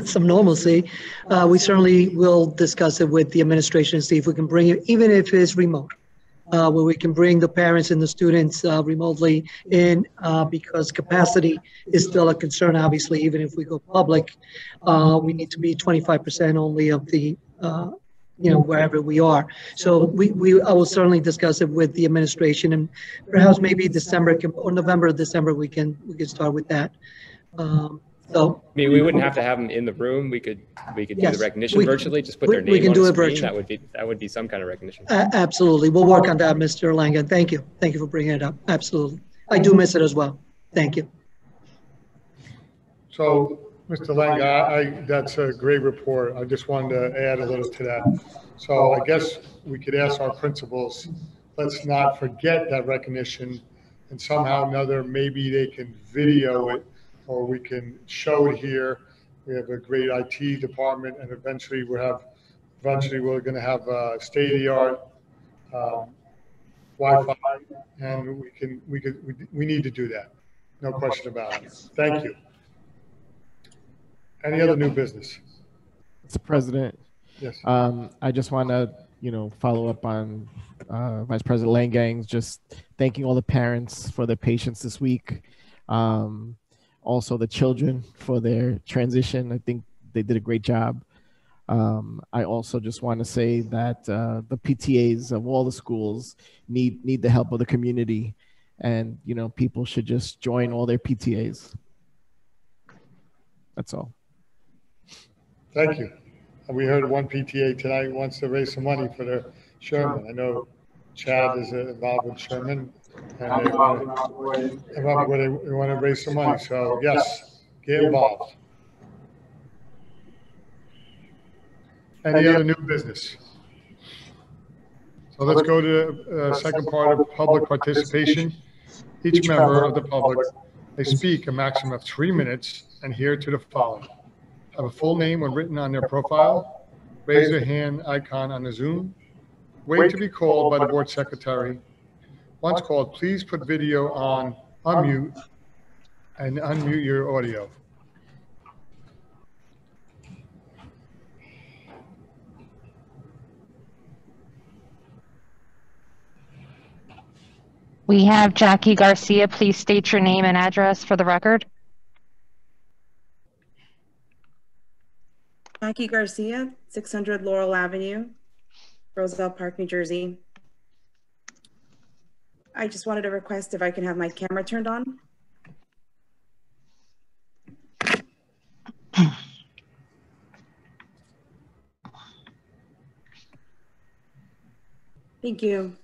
some normalcy, we certainly will discuss it with the administration and see if we can bring it, even if it's remote, where we can bring the parents and the students remotely in, because capacity is still a concern. Obviously, even if we go public, we need to be 25% only of the wherever we are. So I will certainly discuss it with the administration, and perhaps maybe December or November, December, we can start with that. So I mean, we wouldn't have to have them in the room. We could do the recognition virtually. Just put their name we can on do the it screen. virtually. That would be some kind of recognition. Absolutely, we'll work on that, Mr. Langan. Thank you for bringing it up. Absolutely, I do miss it as well. Thank you. So, Mr. Lang, that's a great report. I just wanted to add a little to that. So I guess we could ask our principals, let's not forget that recognition, and somehow or another, maybe they can video it, or we can show it here. We have a great IT department, and eventually we're going to have state-of-the-art Wi-Fi, and we need to do that. No question about it. Thank you. Any other new business? Mr. President. Yes. I just want to, follow up on Vice President Langang's just thanking all the parents for their patience this week. Also the children for their transition. I think they did a great job. I also just want to say that the PTAs of all the schools need the help of the community, and people should just join all their PTAs. That's all. Thank you. And we heard one PTA tonight wants to raise some money for their Sherman. I know Chad is involved with Sherman, and they want to raise some money. So yes, get involved. Any other new business? So let's go to the second part of public participation. Each member of the public may speak a maximum of 3 minutes and adhere to the following. Have a full name when written on their profile. Raise your hand icon on the Zoom. Wait to be called by the board secretary. Once called, please put video on unmute and unmute your audio. We have Jackie Garcia. Please state your name and address for the record. Jackie Garcia, 600 Laurel Avenue, Roosevelt Park, New Jersey. I just wanted to request if I can have my camera turned on. Thank you.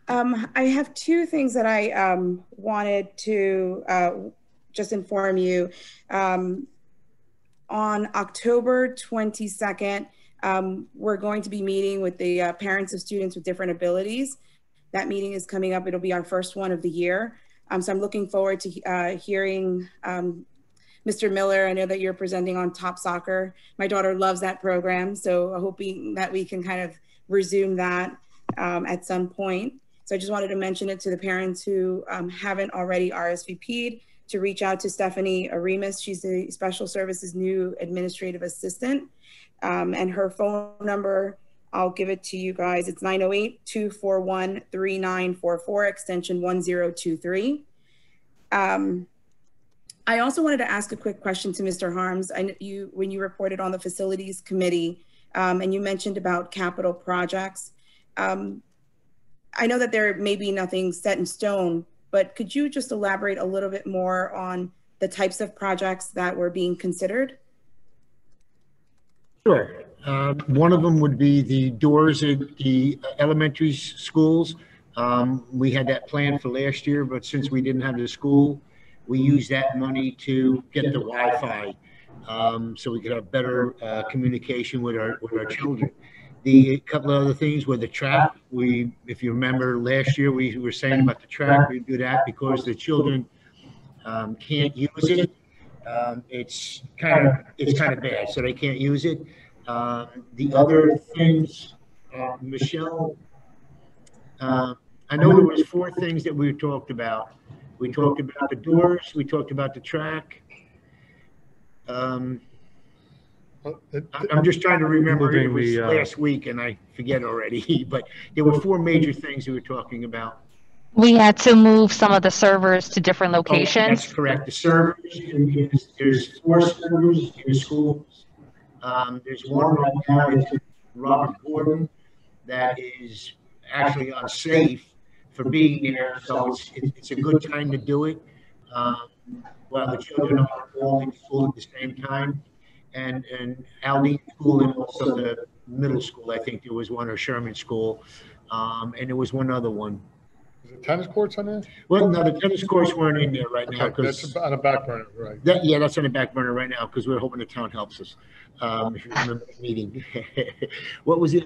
I have two things that I wanted to just inform you. On October 22nd, we're going to be meeting with the parents of students with different abilities. That meeting is coming up. It'll be our first one of the year. So I'm looking forward to hearing Mr. Miller. I know that you're presenting on Top Soccer. My daughter loves that program, so hoping that we can kind of resume that at some point. So I just wanted to mention it to the parents who haven't already RSVP'd to reach out to Stephanie Arimas. She's the Special Services new administrative assistant. And her phone number, I'll give it to you guys. It's 908-241-3944, extension 1023. I also wanted to ask a quick question to Mr. Harms. When you reported on the facilities committee, and you mentioned about capital projects, I know that there may be nothing set in stone, but could you just elaborate a little bit more on the types of projects that were being considered? Sure. One of them would be the doors at the elementary schools. We had that planned for last year, but since we didn't have the school, we used that money to get the Wi-Fi, so we could have better communication with our children. The couple of other things with the track, if you remember last year, we were saying about the track, we do that because the children can't use it. It's kind of bad, so they can't use it. The other things, Michelle, I know there was 4 things that we talked about. We talked about the doors, we talked about the track. I'm just trying to remember, it was last week and I forget already, but there were 4 major things we were talking about. We had to move some of the servers to different locations. Oh, that's correct. The servers, there's 4 servers in the schools. There's one right now, it's Robert Gordon, that is actually unsafe for being there, so it's a good time to do it. While the children are all in school at the same time. And Aldine School and also the middle school, I think there was one, or Sherman School, and there was one other one. Is it tennis courts on there? Well, no, the tennis courts weren't in there right now. Okay, that's on a back burner, right? Yeah, that's on the back burner right now because we're hoping the town helps us. If you remember the meeting. What was it?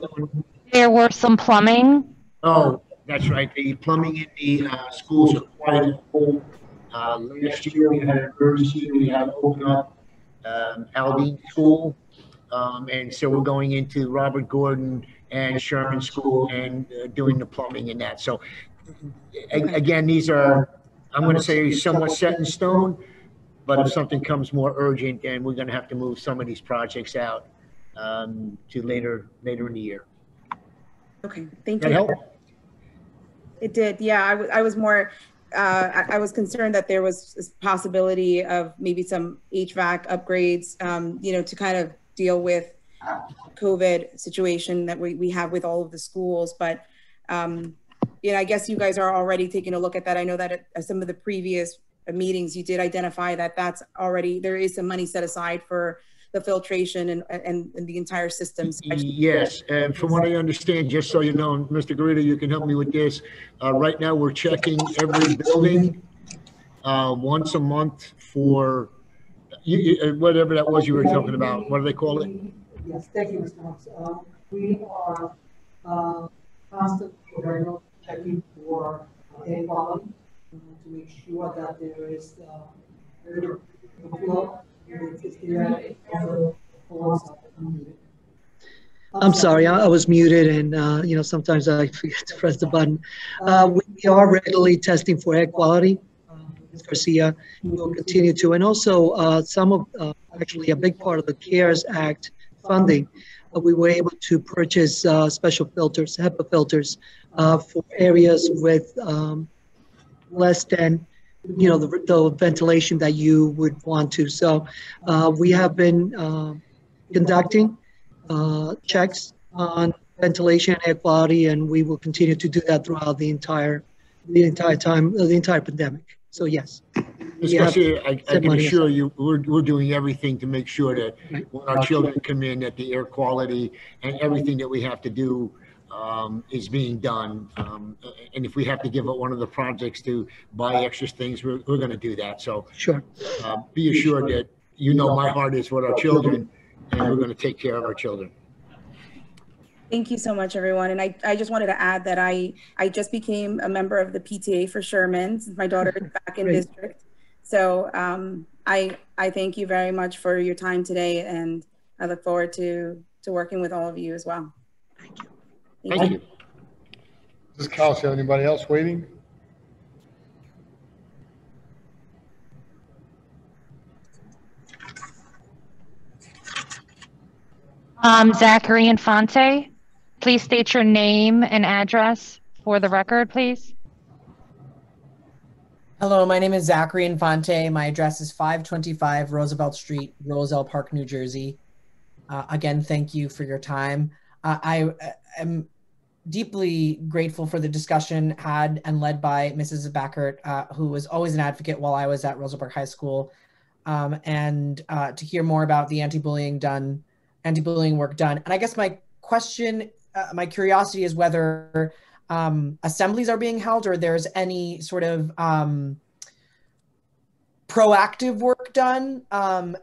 There were some plumbing. Oh, that's right. The plumbing in the schools are quite old. Last year we had an emergency. We had to open up Aldine School, and so we're going into Robert Gordon and Sherman School and doing the plumbing and that. So again, these are, I'm going to say, somewhat set in stone, but if something comes more urgent, then we're going to have to move some of these projects out to later in the year. Okay, thank That you. help? It did, yeah. I was more, I was concerned that there was this possibility of maybe some HVAC upgrades, to kind of deal with COVID situation that we have with all of the schools. But, I guess you guys are already taking a look at that. I know that at some of the previous meetings, you did identify that there is some money set aside for the filtration and the entire system. So yes, and from what I understand, just so you know, Mr. Garrido, you can help me with this. Right now, we're checking every building once a month for whatever that was you were talking about. What do they call it? Yes, thank you, Mr. Hobbs. We are constantly checking for air quality to make sure that there is good flow. I'm sorry, I was muted, and sometimes I forget to press the button. We are regularly testing for air quality. Ms. Garcia will continue to, and also some of actually a big part of the CARES Act funding, we were able to purchase special filters, HEPA filters, for areas with less than the ventilation that you would want to. So we have been conducting checks on ventilation and air quality, and we will continue to do that throughout the entire pandemic. So yes. Ms. Garcia, I can assure you, we're doing everything to make sure that when our children come in, that the air quality and everything that we have to do is being done. And if we have to give up one of the projects to buy extra things, we're going to do that. So sure, be assured that my heart is with our children, and we're going to take care of our children. Thank you so much, everyone. And I just wanted to add that I just became a member of the PTA for Sherman since my daughter is back in district. So I thank you very much for your time today, and I look forward to working with all of you as well. Thank you. Thank you. Mrs. Callis, anybody else waiting? Zachary Infante, please state your name and address for the record, please. Hello, my name is Zachary Infante. My address is 525 Roosevelt Street, Roselle Park, New Jersey. Again, thank you for your time. I am deeply grateful for the discussion had and led by Mrs. Backert, who was always an advocate while I was at Roselle Park High School, and to hear more about the anti-bullying work done. And I guess my question, my curiosity is whether assemblies are being held or there's any sort of proactive work done,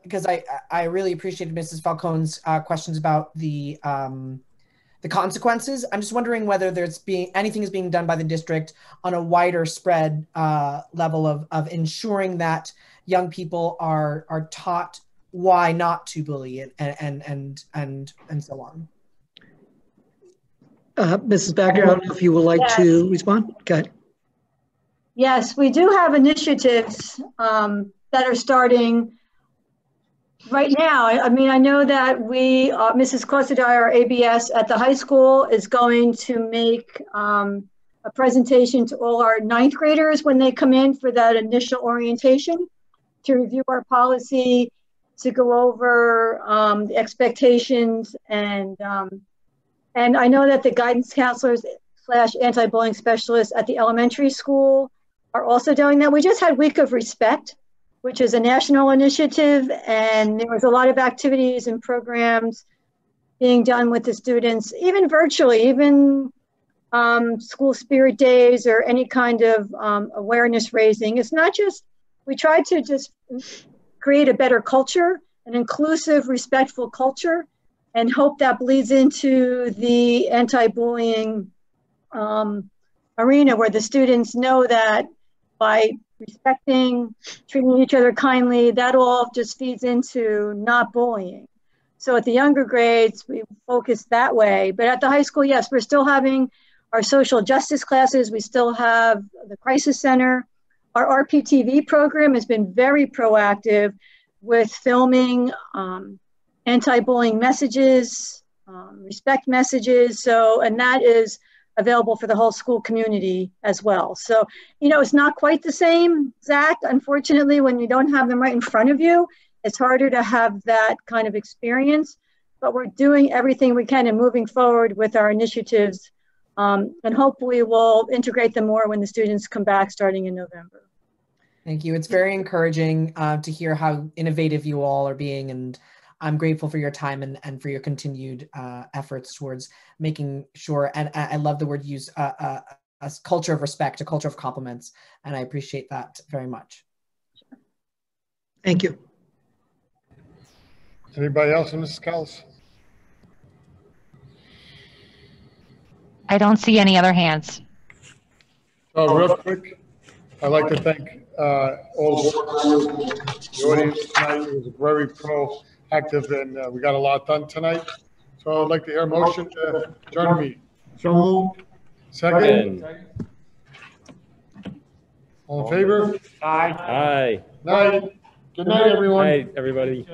because I really appreciated Mrs. Falcone's questions about the consequences. I'm just wondering whether anything is being done by the district on a wider spread level of ensuring that young people are taught why not to bully and so on. Mrs. Backer, I don't know if you would like to respond. Go ahead. Yes, we do have initiatives that are starting right now. I mean, I know that Mrs. Cosadai, our ABS at the high school, is going to make a presentation to all our 9th graders when they come in for that initial orientation to review our policy, to go over the expectations, and I know that the guidance counselors / anti-bullying specialists at the elementary school are also doing that. We just had Week of Respect, which is a national initiative, and there was a lot of activities and programs being done with the students, even virtually, even school spirit days or any kind of awareness raising. It's not just, we try to just create a better culture, an inclusive, respectful culture, and hope that bleeds into the anti-bullying arena, where the students know that by respecting, treating each other kindly, that all just feeds into not bullying. So at the younger grades, we focus that way. But at the high school, yes, we're still having our social justice classes. We still have the crisis center. Our RPTV program has been very proactive with filming anti-bullying messages, respect messages. So, and that is available for the whole school community as well. So, you know, it's not quite the same, Zach. Unfortunately, when you don't have them right in front of you, it's harder to have that kind of experience, but we're doing everything we can and moving forward with our initiatives. And hopefully we'll integrate them more when the students come back starting in November. Thank you. It's very encouraging to hear how innovative you all are being, and I'm grateful for your time and for your continued efforts towards making sure, and I love the word used, a culture of respect, a culture of compliments, and I appreciate that very much. Thank you. Anybody else, Mrs. Callis? I don't see any other hands. Real quick, I'd like to thank all the audience tonight. It was very proactive, and we got a lot done tonight. So I'd like to hear a motion to adjourn the meeting. So moved. Second. All in favor? Aye. Aye. Night. Good night, everyone. Night, everybody.